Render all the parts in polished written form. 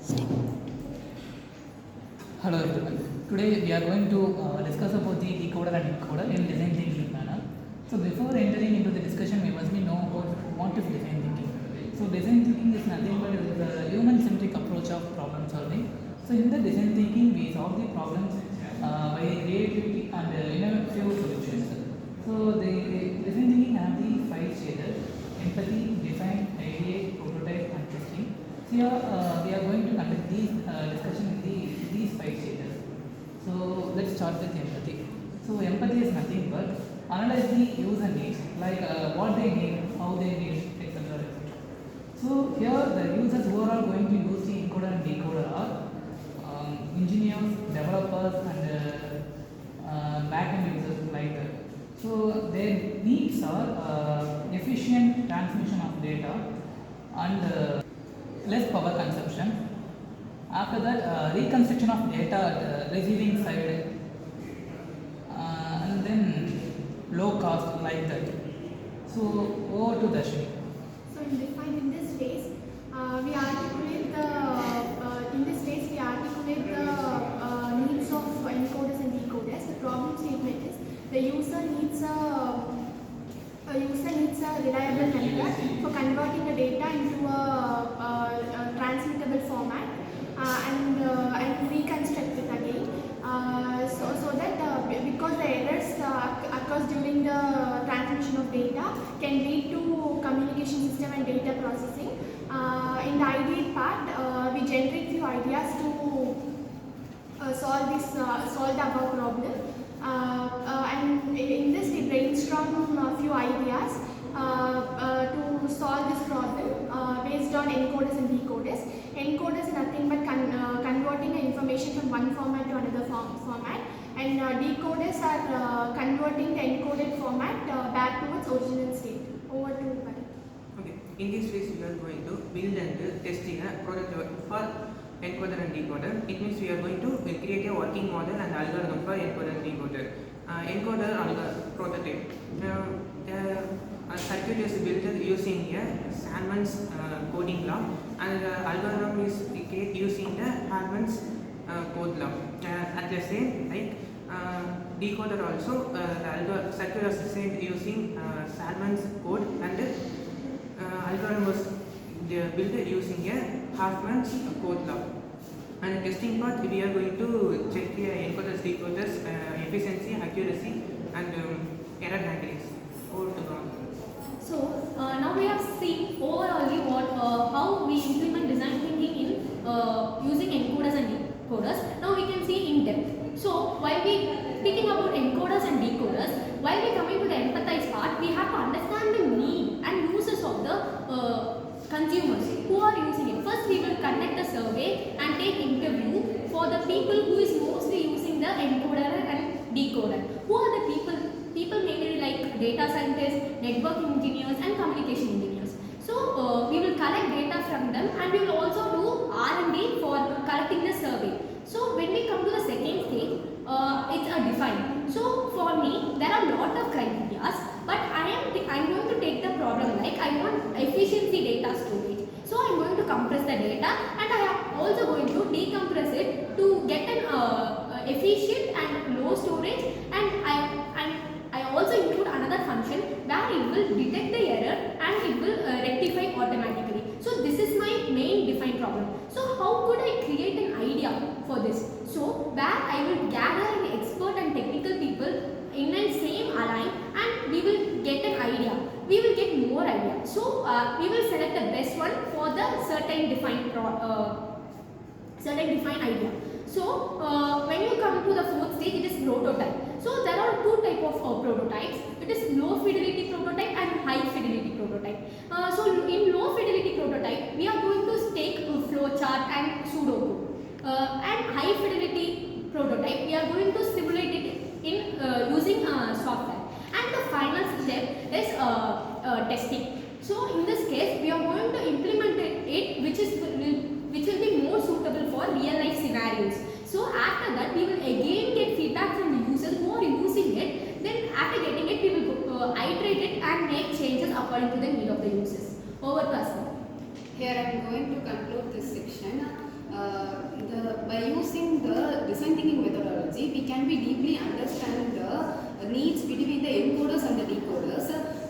Hello everyone. Today we are going to discuss about the decoder and encoder in design thinking manner. So before entering into the discussion, we must know about what is design thinking. So design thinking is nothing but the human-centric approach of problem solving. So in the design thinking, we solve the problems by creativity and innovative solutions. So the design thinking have the 5 stages: empathy, define, ideate, prototype, and testing. So here we are going to conduct these discussion in these 5 stages. So let's start with empathy. So empathy is nothing but analyze the user needs, like what they need, how they need, etc. So here the users who are going to use the encoder and decoder are engineers, developers, and backend users like that. So their needs are efficient transmission of data and less power consumption. After that, reconstruction of data at the receiving side, and then low cost like that. So over to Dashmi. So in this phase, we articulate the needs of encoders and decoders. The problem statement is the user needs a reliable method for converting the data into a transmittable format and reconstruct it again. So that because the errors occurs during the transmission of data can lead to communication system and data processing. In the ideate part, we generate few ideas to solve the above problem. And in this we brainstorm a few ideas to solve this problem based on encoders and decoders. Encoders is nothing but converting the information from one format to another format, and decoders are converting the encoded format back to its original state. Over to Pari. Okay, in this phase we are going to build and testing a product for encoder and decoder. It means we are going to create a working model and algorithm for encoder and decoder. Encoder prototype. A circuit is built using a Sandman's coding law, and the algorithm is using the Harman's code law. At the same, like decoder also, the circuit was designed using Sandman's code, and the algorithm was built using a Harman's code law. And the testing part, we are going to check the encoders, decoders, efficiency, accuracy, and error handlings. Over to Ron. So now we have seen overall how we implement design thinking in using encoders and decoders. Now we can see in depth. So while we speaking about encoders and decoders, while we coming to the empathize part, we have to understand the need and uses of the consumers who are using it. First we will conduct a survey and take interview for the people who is mostly using the encoder and decoder. Who are the people? People mainly like data scientists, network engineers, and communication engineers. So we will collect data from them, and we will also do R&D for collecting the survey. So when we come to the second stage, it's a define. So for me, there are a lot of criteria, but I'm going to take the problem like I want efficiency data storage. So I'm going to compress the data, and I am also going to decompress it to get an efficient and low storage, and I also include another function where it will detect the error and it will rectify automatically. So this is my main define problem. So how could I create an idea for this? So where I will gather an expert and technical people in the same align, and we will get an idea. We will get more idea. So we will select the best one for the certain defined idea. So when you come to the fourth stage, it is prototype. So there are two types of prototypes. It is low fidelity prototype and high fidelity prototype. So in low fidelity prototype, we are going to take a flow chart and pseudocode. And high fidelity prototype, we are going to simulate it in using software. And the final step is testing. So in this case, we are going to implement it which will be more suitable for real life scenarios. So after that, we will again get feedback from the users who are using it. Then after getting it, we will iterate it and make changes according to the need of the users. Over to us. Here I am going to conclude this section. By using the design thinking methodology, we can be deeply understand the needs between the encoders and the decoders.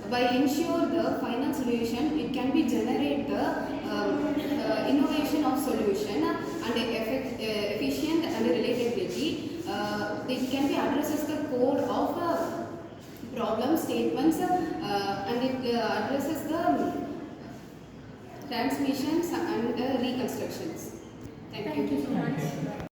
By ensure the final solution, it can be generate the innovation of solution and efficient and relatability. It can be addresses the code of problem statements and it addresses the transmissions and reconstructions. Thank you. Thank you so much.